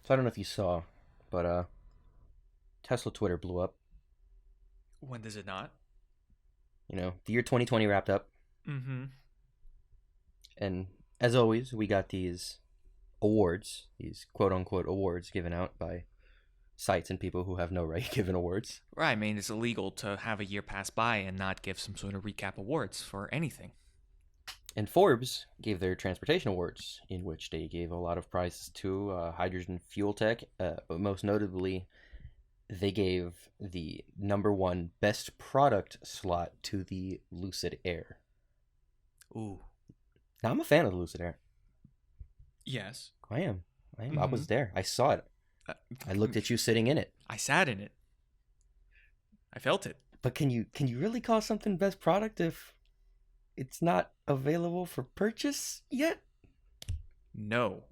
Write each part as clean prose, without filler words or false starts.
So I don't know if you saw, but Tesla Twitter blew up. When does it not? The year 2020 wrapped up, Mm-hmm. and as always, we got these awards, these quote unquote awards given out by sites and people who have no right giving awards. Right. I mean, it's illegal to have a year pass by and not give some sort of recap awards for anything. And Forbes gave their transportation awards, in which they gave a lot of prizes to hydrogen fuel tech, but most notably, they gave the number one best product slot to the Lucid Air. Ooh. Now, I'm a fan of the Lucid Air. Yes. I am. I am. I Mm-hmm. was there. I saw it. Uh, I looked at you sitting in it. I sat in it. I felt it. But can you really call something best product if it's not available for purchase yet? No.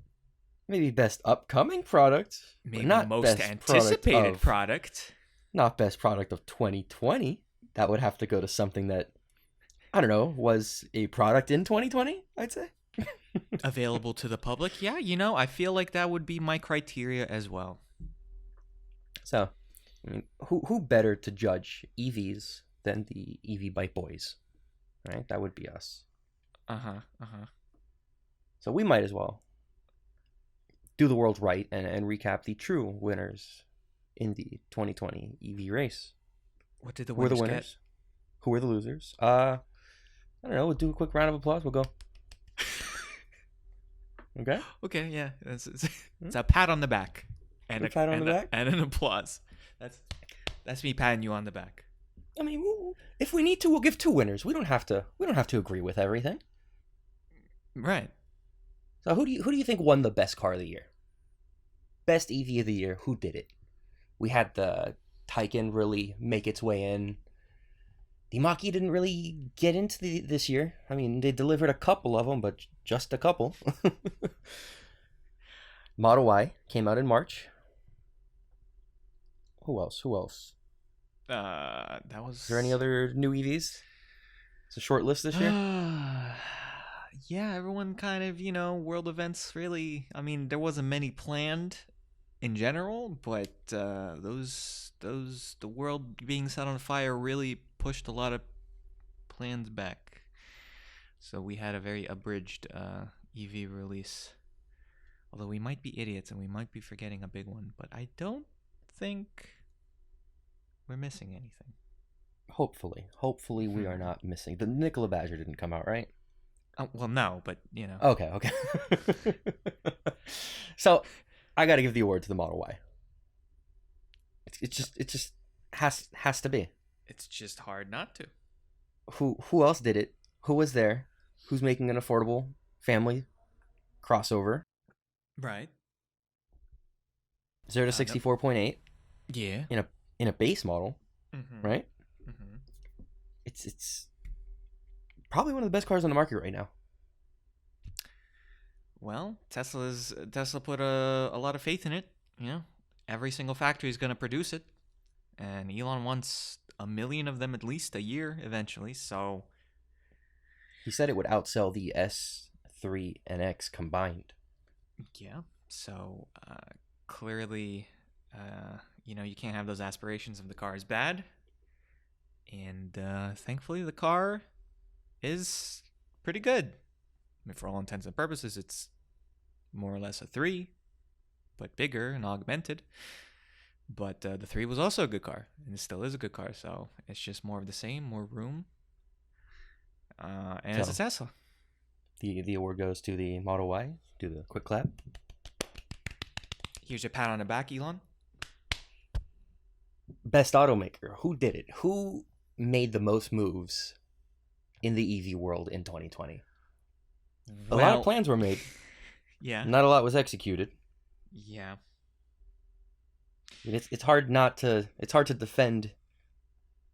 Maybe best upcoming product, but Maybe not most best product anticipated of product. not best product of 2020. That would have to go to something that I don't know was a product in 2020. I'd say. Available to the public. Yeah, I feel like that would be my criteria as well. So, I mean, who better to judge EVs than the EV bike boys, right? That would be us. Uh-huh. Uh-huh. So we might as well do the world right and recap the true winners in the 2020 EV race. What did the Who were the winners get? winners? Who were the losers? I don't know. We'll do a quick round of applause. We'll go. Okay. Okay, yeah. It's Hmm? a pat on the back. A pat on the back? And an applause. That's me patting you on the back. I mean, if we need to, we'll give two winners. We don't have to. We don't have to agree with everything. Right. So who do you think won the best car of the year? Best EV of the year? Who did it? We had the Taycan really make its way in. The Mach-E didn't really get into this year. I mean, they delivered a couple of them, but just a couple. Model Y came out in March. Who else? Who else? That was. Is there any other new EVs? It's a short list this year. Yeah, everyone kind of, world events really. I mean, there wasn't many planned in general, but the world being set on fire really pushed a lot of plans back. So we had a very abridged EV release. Although we might be idiots and we might be forgetting a big one, but I don't think we're missing anything. Hopefully we are not missing. The Nikola Badger didn't come out, right? Well, no, but Okay. So I got to give the award to the Model Y. It just has to be. it's just hard not to. Who else did it? Who was there? Who's making an affordable family crossover? Right. 0 to No. 64.8 Yeah. in a base model, Mm-hmm. right? Mm-hmm. It's probably one of the best cars on the market right now. Well, Tesla put a lot of faith in it. Every single factory is going to produce it, and Elon wants 1 million of them at least a year eventually. So He said it would outsell the S3 and X combined. yeah. So clearly, you can't have those aspirations if the car is bad. And thankfully, the car is pretty good. I mean, for all intents and purposes, it's more or less a 3, but bigger and augmented. But the 3 was also a good car, and it still is a good car. So it's just more of the same, more room. And it's a So Tesla. the award goes to the Model Y. Do the quick clap. Here's your pat on the back, Elon. Best automaker. Who did it? Who made the most moves in the EV world in 2020? A lot of plans were made. Yeah. Not a lot was executed. Yeah. I mean, it's hard to defend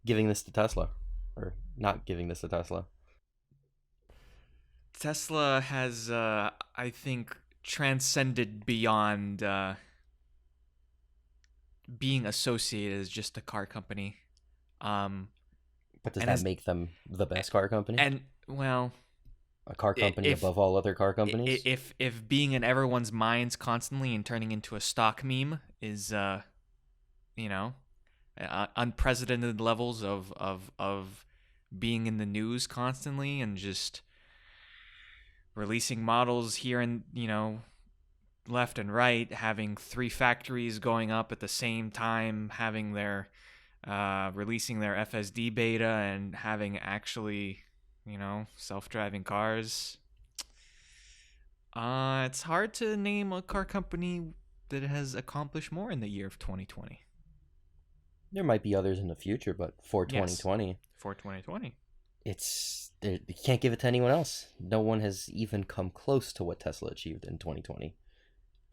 giving this to Tesla or not giving this to Tesla. Tesla has, I think, transcended beyond being associated as just a car company. But does And that as make them the best car company? and well, A car company if above all other car companies? if being in everyone's minds constantly and turning into a stock meme is you know unprecedented levels of being in the news constantly and just releasing models here and left and right, having 3 factories going up at the same time, having their releasing their FSD beta and having actually self-driving cars. It's hard to name a car company that has accomplished more in the year of 2020. There might be others in the future, but for Yes, 2020, for 2020. you can't give it to anyone else. No one has even come close to what Tesla achieved in 2020.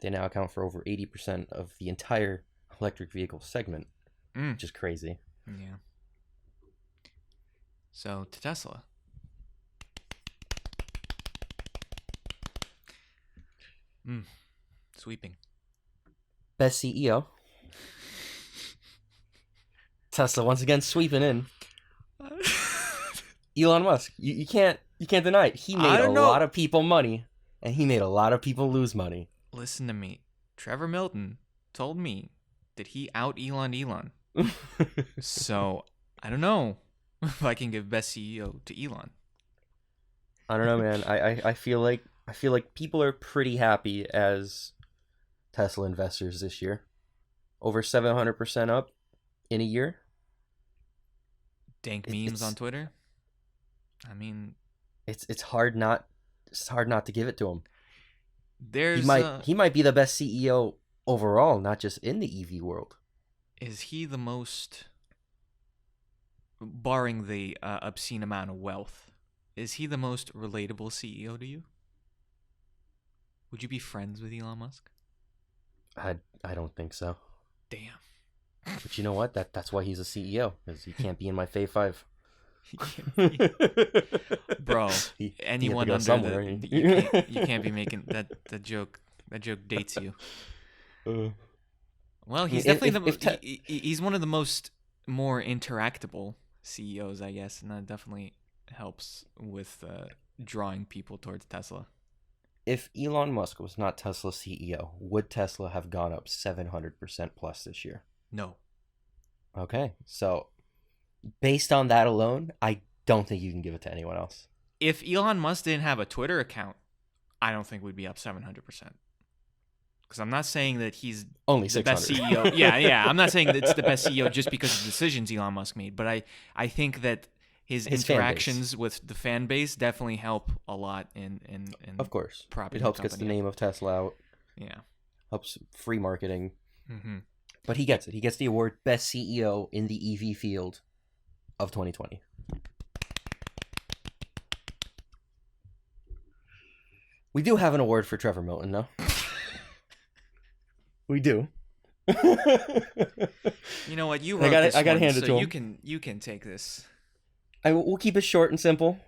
They now account for over 80% of the entire electric vehicle segment, which is crazy. Yeah. So to Tesla. Sweeping. Best CEO. Tesla once again sweeping in. Elon Musk. You can't deny it. He made a lot of people money, and he made a lot of people lose money. Listen to me. Trevor Milton told me that he out Elon. So I don't know if I can give best CEO to Elon. I don't know, man. I feel like people are pretty happy as Tesla investors this year. Over 700% up in a year. Dank memes on Twitter. I mean, it's hard not to give it to him. He might be the best CEO overall, not just in the EV world. Is he the most, barring the obscene amount of wealth, is he the most relatable CEO to you? Would you be friends with Elon Musk? I don't think so. Damn. But you know what? That's why he's a CEO, because he can't be in my Fave 5. Bro, anyone under somewhere. you can't be making that joke. That joke dates you. Well, he's definitely he's one of the more interactable CEOs, I guess, and that definitely helps with drawing people towards Tesla. If Elon Musk was not Tesla's CEO, would Tesla have gone up 700% plus this year? No. Okay, so based on that alone, I don't think you can give it to anyone else. If Elon Musk didn't have a Twitter account, I don't think we'd be up 700%. Because I'm not saying that he's only the best CEO. Yeah. I'm not saying that it's the best CEO just because of the decisions Elon Musk made. But I think that his interactions with the fan base definitely help a lot in of course. Propping it helps get the name of Tesla out. Yeah. Helps free marketing. Mm-hmm. But he gets it. He gets the award Best CEO in the EV field of 2020. We do have an award for Trevor Milton, though. We do. You know what? You wrote this I gotta one, hand it so to him. You can take this. We'll keep it short and simple.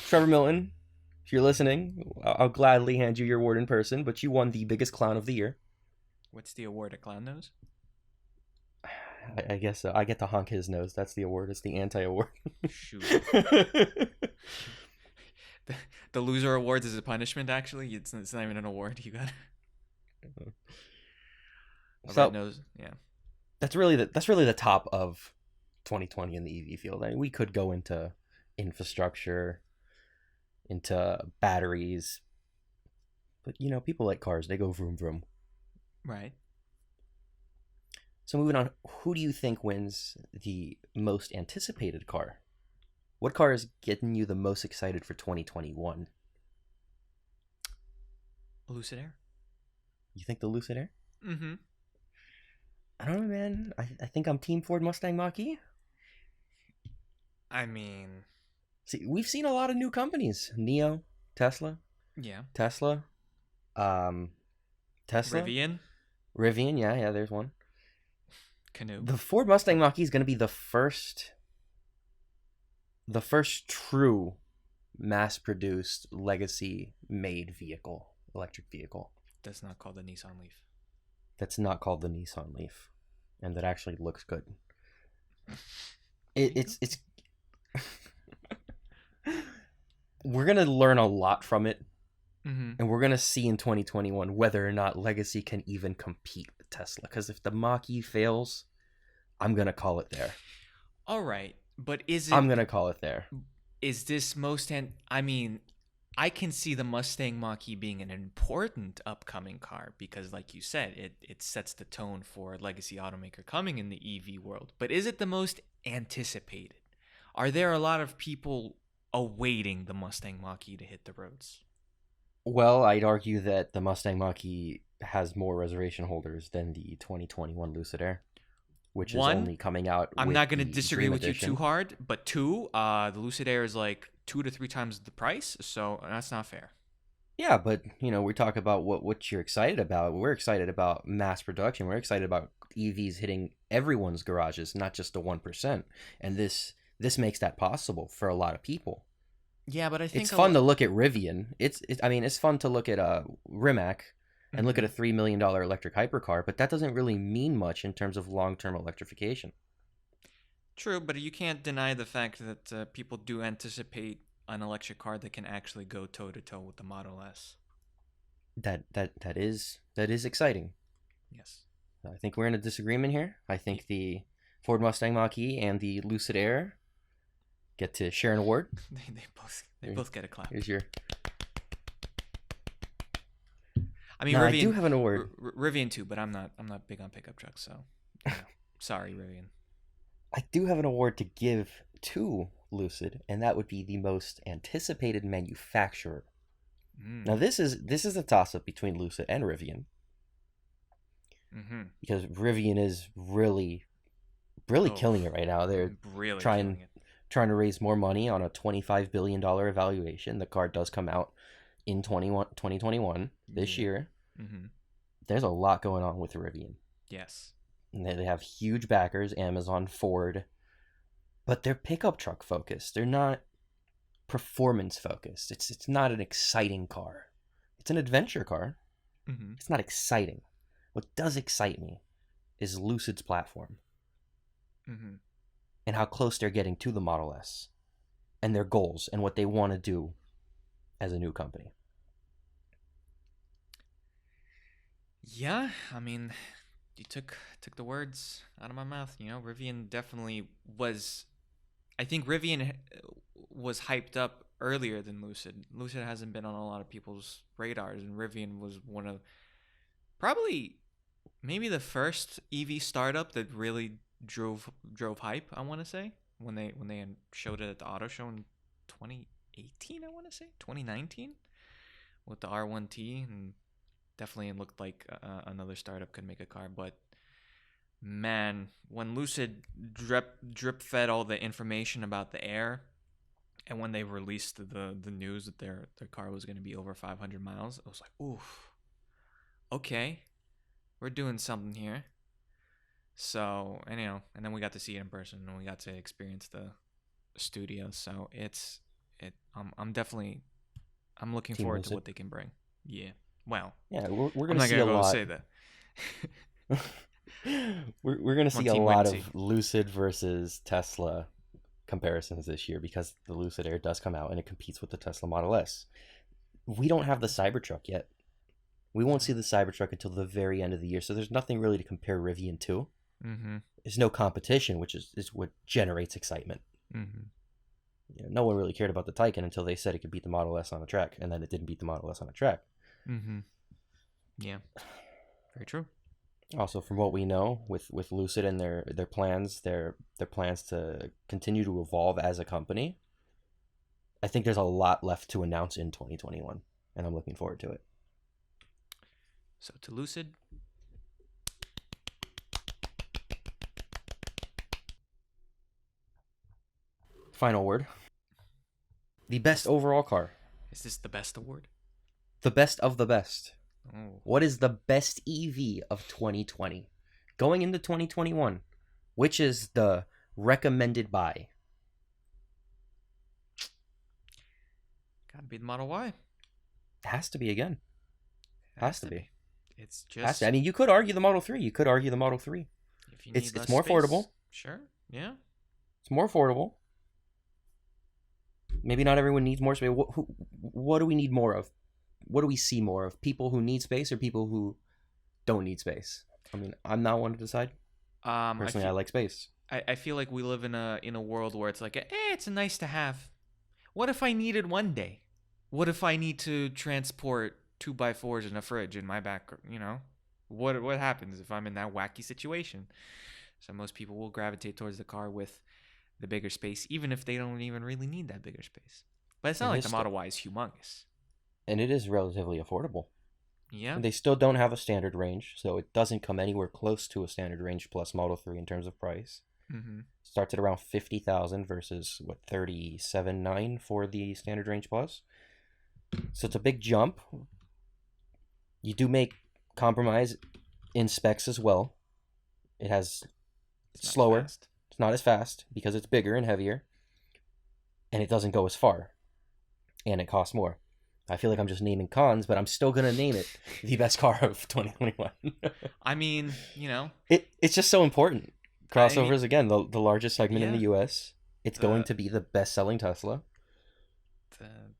Trevor Milton, if you're listening, I'll gladly hand you your award in person, but you won the biggest clown of the year. What's the award? A clown nose? I guess so. I get to honk his nose. That's the award. It's the anti-award. Shoot. The loser awards is a punishment, actually? It's not even an award. You got a red nose. Yeah. That's really the top of 2020 in the EV field. I mean, we could go into infrastructure, into batteries, but people like cars. They go vroom vroom. Right. So moving on, who do you think wins the most anticipated car? What car is getting you the most excited for 2021? Lucid Air. You think the Lucid Air? Mm-hmm. I don't know, man. I think I'm Team Ford Mustang Mach-E. I mean... See, we've seen a lot of new companies. NIO, Tesla. Yeah. Tesla. Rivian, yeah, there's one. Canoe. The Ford Mustang Mach-E is going to be the first true mass-produced, legacy-made electric vehicle. That's not called the Nissan Leaf. That's not called the Nissan Leaf, and that actually looks good. It's we're gonna learn a lot from it, Mm-hmm. and we're gonna see in 2021 whether or not Legacy can even compete with Tesla. Because if the Mach-E fails, I'm gonna call it there. All right, but I'm gonna call it there. is this I mean, I can see the Mustang Mach-E being an important upcoming car because, like you said, it sets the tone for a legacy automaker coming in the EV world. But is it the most anticipated? Are there a lot of people awaiting the Mustang Mach-E to hit the roads? Well, I'd argue that the Mustang Mach-E has more reservation holders than the 2021 Lucid Air, which is One, only coming out I'm with not going to the disagree Dream with you Edition. too hard, but two, the Lucid Air is like 2 to 3 times the price, so that's not fair. Yeah, but we talk about what you're excited about. We're excited about mass production. We're excited about EVs hitting everyone's garages, not just the 1%. And this makes that possible for a lot of people. Yeah, but I It's think fun to look at Rivian. I mean, it's fun to look at Rimac and look at a Mhm. $3 million electric hypercar, but that doesn't really mean much in terms of long-term electrification. True, but you can't deny the fact that people do anticipate an electric car that can actually go toe to toe with the Model S. That is exciting. Yes. I think we're in a disagreement here. I think the Ford Mustang Mach-E and the Lucid Air get to share an award. They both get a clap. Here's your. I mean, Now I do Rivian, have an award. Rivian too, but I'm not big on pickup trucks, so sorry, Rivian. I do have an award to give to Lucid, and that would be the most anticipated manufacturer. Now Mm. this is a toss up between Lucid and Rivian Mm-hmm. because Rivian is really Oh, killing it right now. They're really trying killing it. trying to raise more money on a $25 billion evaluation. The car does come out in 2021 this Yeah. year. Mm-hmm. There's a lot going on with Rivian. Yes. And they have huge backers, Amazon, Ford, but they're pickup truck focused. They're not performance focused. It's not an exciting car. It's an adventure car. Mm-hmm. It's not exciting. What does excite me is Lucid's platform Mm-hmm. and how close they're getting to the Model S and their goals and what they want to do as a new company. Yeah, I mean, you took the words out of my mouth. Rivian definitely was. I think Rivian was hyped up earlier than Lucid. Lucid hasn't been on a lot of people's radars, and Rivian was one of probably maybe the first EV startup that really drove hype. I want to say when they showed it at the auto show in 2018. I want to say 2019 with the R1T, and definitely it looked like another startup could make a car. But man, when Lucid drip fed all the information about the Air, and when they released the news that their car was going to be over 500 miles, I was like, oof, okay, we're doing something here. So, and then we got to see it in person, and we got to experience the studio. So I'm looking Team forward to Lucid. what they can bring. Yeah. Well, Yeah, we're I'm going to not see gonna a go lot. say that. We're going to see a Team lot Wincy. of Lucid versus Tesla comparisons this year because the Lucid Air does come out and it competes with the Tesla Model S. We don't have the Cybertruck yet. We won't see the Cybertruck until the very end of the year, so there's nothing really to compare Rivian to. Mm-hmm. There's no competition, which is what generates excitement. Mm-hmm. No one really cared about the Taycan until they said it could beat the Model S on a track, and then it didn't beat the Model S on a track. Mm-hmm. Yeah. Very true. Also, from what we know with Lucid and their plans, their plans to continue to evolve as a company, I think there's a lot left to announce in 2021, and I'm looking forward to it. So to Lucid, Final word. The best overall car. is this the best award? The best of the best. Oh, What is the best EV of 2020? Going into 2021, which is the recommended buy? gotta be the Model Y. It has to be again. Has to be. It's Has just to. I mean, you could argue the Model 3. You could argue the Model 3. if you It's need more space, affordable. Sure. Yeah. It's more affordable. Maybe not everyone needs more space. What do we need more of? What do we see more of? People who need space or people who don't need space? I mean, I'm not one to decide. I Personally, feel I like space. I feel like we live in a world where it's like, it's nice to have. What if I need it one day? What if I need to transport 2x4s in a fridge in my back? What happens if I'm in that wacky situation? So most people will gravitate towards the car with the bigger space, even if they don't even really need that bigger space. But it's not And like the Model Y is humongous. it is relatively affordable. Yeah. And they still don't have a standard range, so it doesn't come anywhere close to a standard range plus Model 3 in terms of price. Mm-hmm. Starts at around 50,000 versus what 37.9 for the standard range plus. So it's a big jump. You do make compromise in specs as well. It has slower. It's not as fast because it's bigger and heavier. And it doesn't go as far. And it costs more. I feel like I'm just naming cons, but I'm still going to name it the best car of 2021. I mean, it's just so important. Crossovers, I mean, again, the largest segment in the US. It's going to be the best-selling Tesla.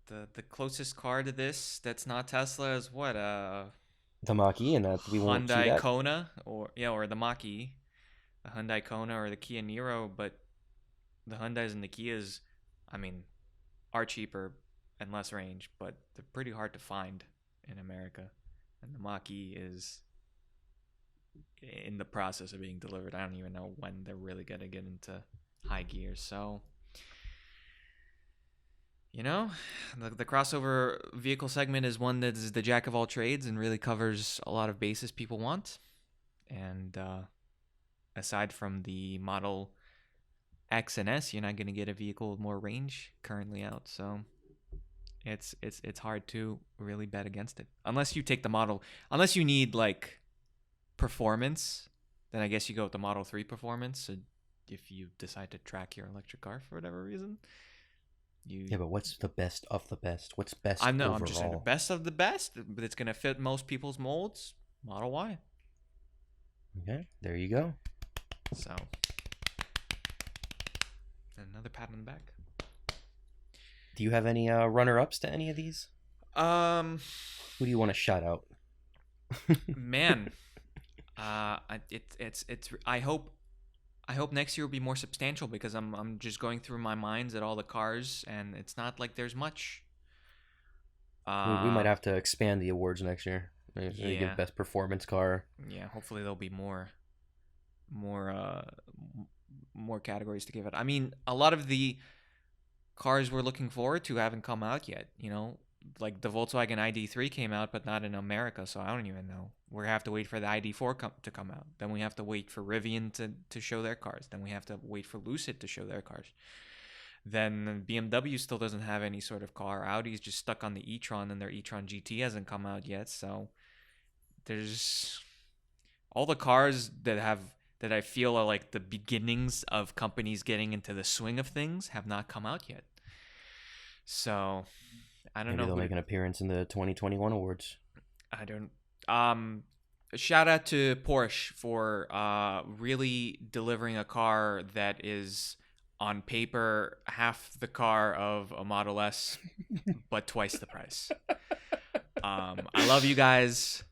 The closest car to this that's not Tesla is what? The Mach-E, and that we won't see Hyundai that. Kona, or the Mach-E, the Hyundai Kona or the Kia Niro, but the Hyundais and the Kias, I mean, are cheaper and less range, but they're pretty hard to find in America. And the Mach-E is in the process of being delivered. I don't even know when they're really going to get into high gear. So, the crossover vehicle segment is one that is the jack of all trades and really covers a lot of bases people want. And aside from the Model X and S, you're not going to get a vehicle with more range currently out. So it's hard to really bet against it. Unless you need like performance, then I guess you go with the Model 3 performance. So if you decide to track your electric car for whatever reason, Yeah, but what's the best of the best? What's best I'm just saying the overall? best of the best, but it's going to fit most people's molds. Model Y. Okay, there you go. So another pat on the back. Do you have any runner-ups to any of these? Who do you want to shout out? Man, it's. I hope next year will be more substantial because I'm just going through my minds at all the cars, and it's not like there's much. We might have to expand the awards next year. Maybe give best performance car. Yeah, hopefully there'll be more categories to give it. I mean, a lot of the cars we're looking forward to haven't come out yet. Like the Volkswagen ID3 came out, but not in America, so I don't even know. We have to wait for the ID4 to come out. Then we have to wait for Rivian to show their cars. Then we have to wait for Lucid to show their cars. Then BMW still doesn't have any sort of car. Audi's just stuck on the e-tron, and their e-tron GT hasn't come out yet. So there's all the cars that I feel are like the beginnings of companies getting into the swing of things have not come out yet. So I don't know. Maybe they'll make an appearance in the 2021 awards. I don't. Shout out to Porsche for really delivering a car that is on paper half the car of a Model S, but twice the price. I love you guys.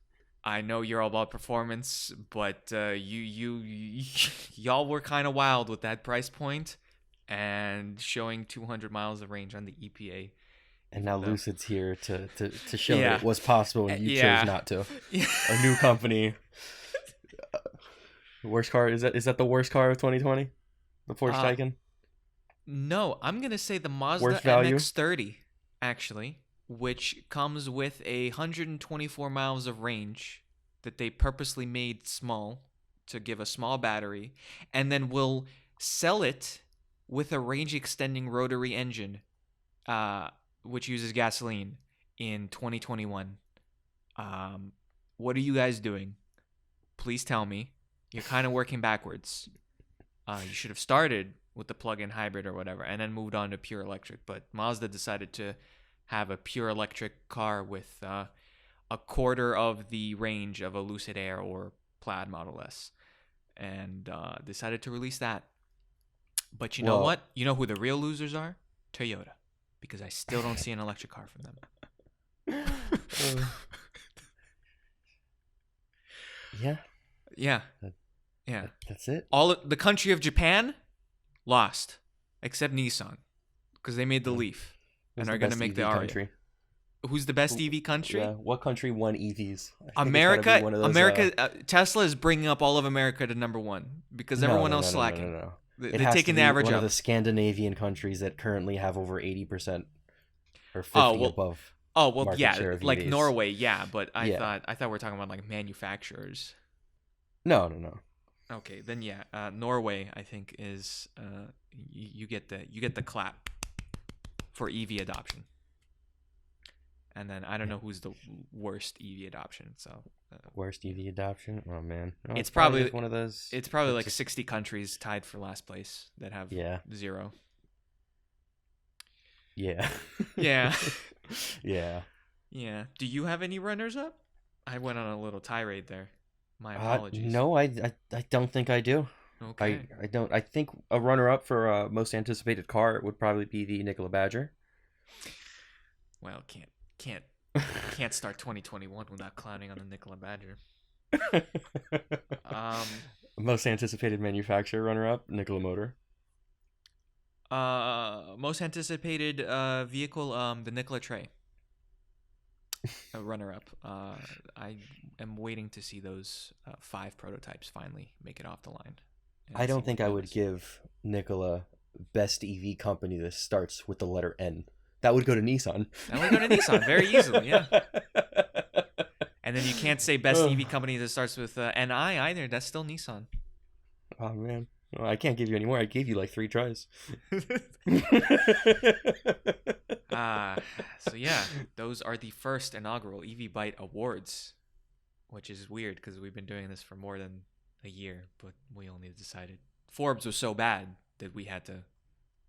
I know you're all about performance, but y'all were kind of wild with that price point and showing 200 miles of range on the EPA. And now Lucid's here to show that it was possible and you chose not to. A new company. Worst car, is that the worst car of 2020? The Porsche Taycan? No, I'm going to say the Mazda MX-30, actually, which comes with 124 miles of range that they purposely made small to give a small battery, and then will sell it with a range-extending rotary engine, which uses gasoline in 2021. What are you guys doing? Please tell me. You're kind of working backwards. You should have started with the plug-in hybrid or whatever and then moved on to pure electric. But Mazda decided to have a pure electric car with a quarter of the range of a Lucid Air or Plaid Model S, and decided to release that. But you know what? You know who the real losers are? Toyota. because I still don't see an electric car from them. Yeah. Yeah. Yeah. That's it. The country of Japan lost, except Nissan, because they made the Leaf and are going to make the Aria. Country? Who's the best EV country? Yeah. What country won EVs? America. Tesla is bringing up all of America to number one because everyone else slacking. No. They're taking the average one up. Of the Scandinavian countries that currently have over 80% or 50 above. Oh well, market yeah, share of like EVs. Norway, yeah. But I thought we were talking about like manufacturers. No. Okay, then yeah, Norway I think is you get the clap for EV adoption, and then I don't know who's the worst EV adoption. So worst EV adoption? Oh man, no, it's probably one of those. It's probably like 60 countries tied for last place that have 0. Yeah. Yeah. Yeah. Do you have any runners up? I went on a little tirade there. My apologies. No, I don't think I do. Okay. I don't. I think a runner-up for most anticipated car would probably be the Nikola Badger. Well, can't start 2021 without clowning on the Nikola Badger. Most anticipated manufacturer runner-up, Nikola Motor. Most anticipated vehicle, the Nikola Tre. A runner-up. I am waiting to see those 5 prototypes finally make it off the line. I don't think I would give Nikola best EV company that starts with the letter N. That would go to Nissan. Very easily, yeah. And then you can't say best EV company that starts with NI either. That's still Nissan. Oh, man. Well, I can't give you any more. I gave you like 3 tries. So yeah, those are the first inaugural EV Byte Awards, which is weird because we've been doing this for more than a year, but we only decided Forbes was so bad that we had to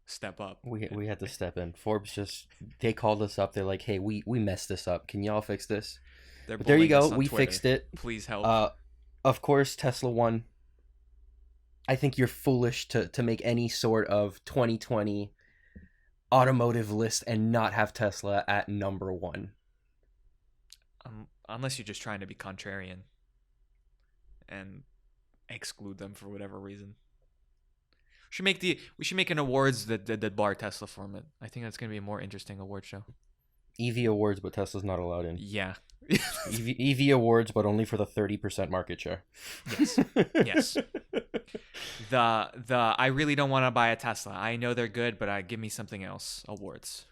step up. We had to step in. Forbes they called us up. They're like, hey, we messed this up. Can y'all fix this? But there you go. We fixed it. Please help. Of course, Tesla won. I think you're foolish to make any sort of 2020 automotive list and not have Tesla at number 1. Unless you're just trying to be contrarian and exclude them for whatever reason. We should make an awards that bar Tesla format. I think that's going to be a more interesting award show. EV awards, but Tesla's not allowed in. Yeah. EV awards, but only for the 30% market share. Yes. The I really don't want to buy a Tesla. I know they're good, but give me something else. Awards.